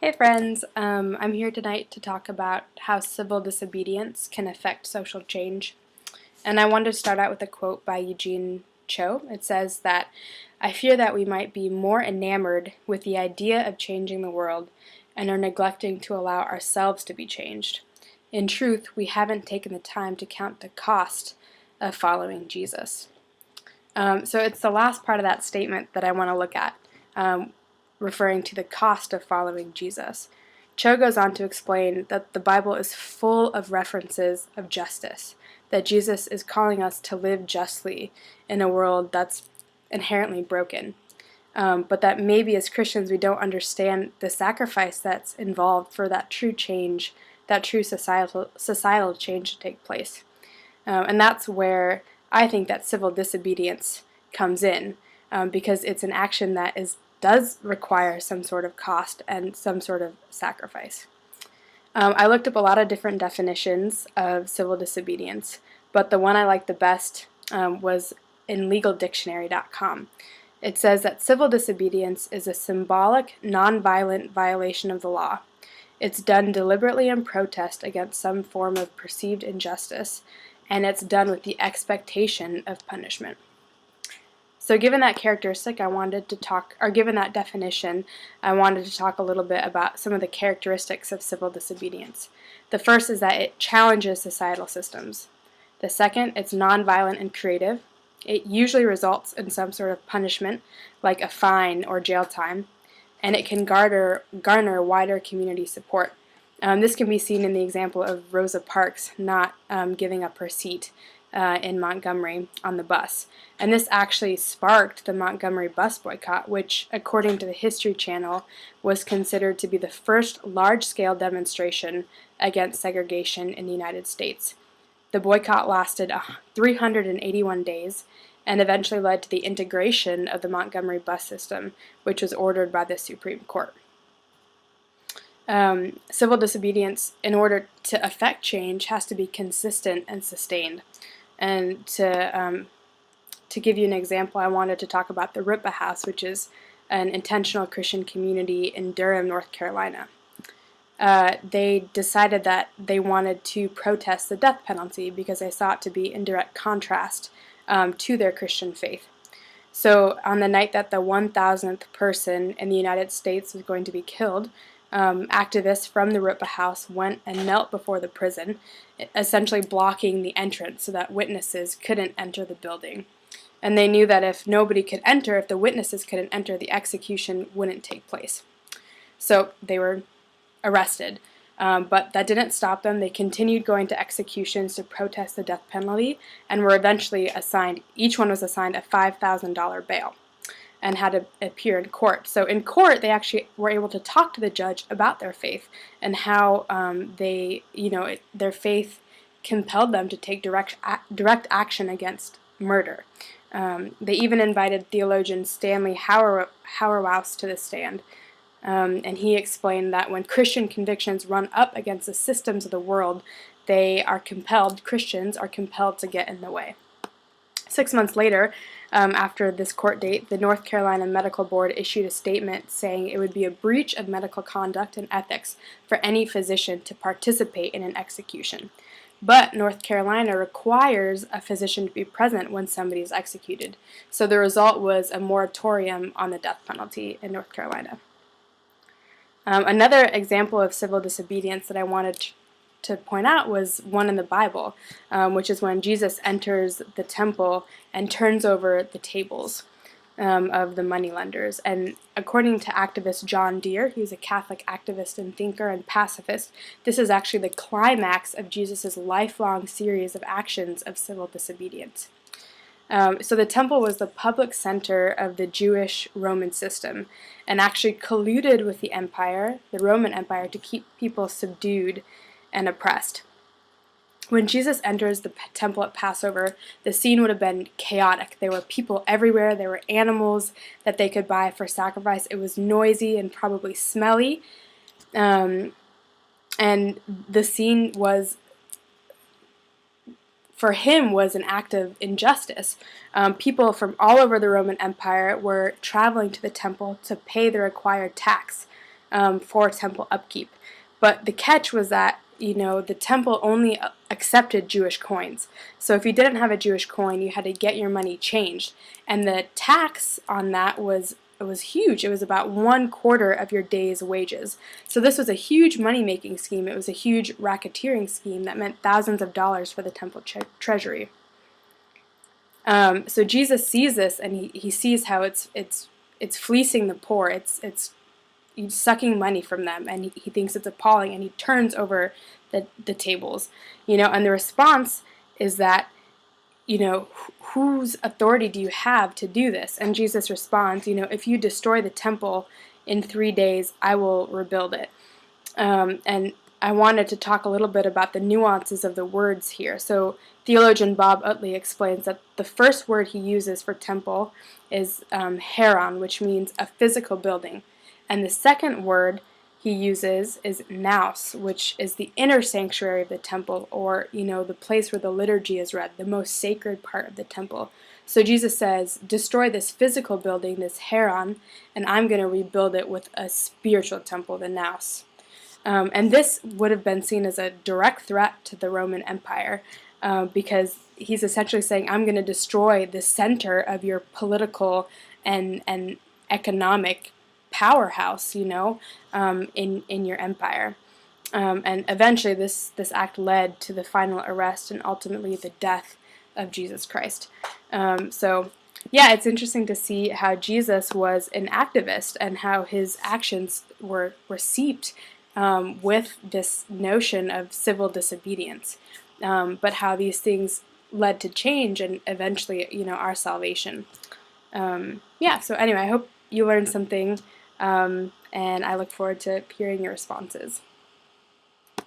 Hey friends, I'm here tonight to talk about how civil disobedience can affect social change. And I wanted to start out with a quote by Eugene Cho. It says that, "I fear that we might be more enamored with the idea of changing the world and are neglecting to allow ourselves to be changed. In truth, we haven't taken the time to count the cost of following Jesus." So it's the last part of that statement that I want to look at. Referring to the cost of following Jesus. Cho goes on to explain that the Bible is full of references of justice, that Jesus is calling us to live justly in a world that's inherently broken, but that maybe as Christians we don't understand the sacrifice that's involved for that true change, that true societal change to take place. And that's where I think that civil disobedience comes in, because it's an action that does require some sort of cost and some sort of sacrifice. I looked up a lot of different definitions of civil disobedience, but the one I liked the best was in legaldictionary.com. It says that civil disobedience is a symbolic, nonviolent violation of the law. It's done deliberately in protest against some form of perceived injustice, and it's done with the expectation of punishment. So given that characteristic, given that definition, I wanted to talk a little bit about some of the characteristics of civil disobedience. The first is that it challenges societal systems. The second, it's nonviolent and creative. It usually results in some sort of punishment, like a fine or jail time, and it can garner wider community support. This can be seen in the example of Rosa Parks not giving up her seat in Montgomery on the bus. And this actually sparked the Montgomery bus boycott, which, according to the History Channel, was considered to be the first large-scale demonstration against segregation in the United States. The boycott lasted 381 days and eventually led to the integration of the Montgomery bus system, which was ordered by the Supreme Court. Civil disobedience, in order to affect change, has to be consistent and sustained. And to give you an example, I wanted to talk about the Ripa House, which is an intentional Christian community in Durham, North Carolina. They decided that they wanted to protest the death penalty because they saw it to be in direct contrast to their Christian faith. So on the night that the 1,000th person in the United States was going to be killed, activists from the Ripa House went and knelt before the prison, essentially blocking the entrance so that witnesses couldn't enter the building. And they knew that if the witnesses couldn't enter, the execution wouldn't take place. So they were arrested. But that didn't stop them. They continued going to executions to protest the death penalty and were eventually each one was assigned a $5,000 bail and had to appear in court. So in court, they actually were able to talk to the judge about their faith and how their faith compelled them to take direct action against murder. They even invited theologian Stanley Hauerwas to the stand, and he explained that when Christian convictions run up against the systems of the world, Christians are compelled to get in the way. 6 months later, after this court date, the North Carolina Medical Board issued a statement saying it would be a breach of medical conduct and ethics for any physician to participate in an execution. But North Carolina requires a physician to be present when somebody is executed. So the result was a moratorium on the death penalty in North Carolina. Another example of civil disobedience that I wanted to point out was one in the Bible, which is when Jesus enters the temple and turns over the tables of the moneylenders. And according to activist John Deere, who's a Catholic activist and thinker and pacifist, this is actually the climax of Jesus' lifelong series of actions of civil disobedience. So the temple was the public center of the Jewish Roman system and actually colluded with the Roman Empire, to keep people subdued and oppressed. When Jesus enters the temple at Passover, the scene would have been chaotic. There were people everywhere. There were animals that they could buy for sacrifice. It was noisy and probably smelly. And the scene for him was an act of injustice. People from all over the Roman Empire were traveling to the temple to pay the required tax. for temple upkeep. But the catch was that, the temple only accepted Jewish coins. So if you didn't have a Jewish coin, you had to get your money changed. And the tax on that was huge. It was about 1/4 of your day's wages. So this was a huge money-making scheme. It was a huge racketeering scheme that meant thousands of dollars for the temple treasury. So Jesus sees this, and he sees how it's fleecing the poor. It's sucking money from them, and he thinks it's appalling, and he turns over the tables, and the response is that, whose authority do you have to do this? And Jesus responds, if you destroy the temple in 3 days, I will rebuild it. And I wanted to talk a little bit about the nuances of the words here. So theologian Bob Utley explains that the first word he uses for temple is heron, which means a physical building. And the second word he uses is naos, which is the inner sanctuary of the temple, or, the place where the liturgy is read, the most sacred part of the temple. So Jesus says, destroy this physical building, this heron, and I'm going to rebuild it with a spiritual temple, the naos. And this would have been seen as a direct threat to the Roman Empire, because he's essentially saying, I'm going to destroy the center of your political and economic powerhouse, in your empire. And eventually this act led to the final arrest and ultimately the death of Jesus Christ. So yeah, it's interesting to see how Jesus was an activist and how his actions were seeped with this notion of civil disobedience, but how these things led to change and eventually, our salvation. Yeah, so anyway, I hope you learned something, and I look forward to hearing your responses.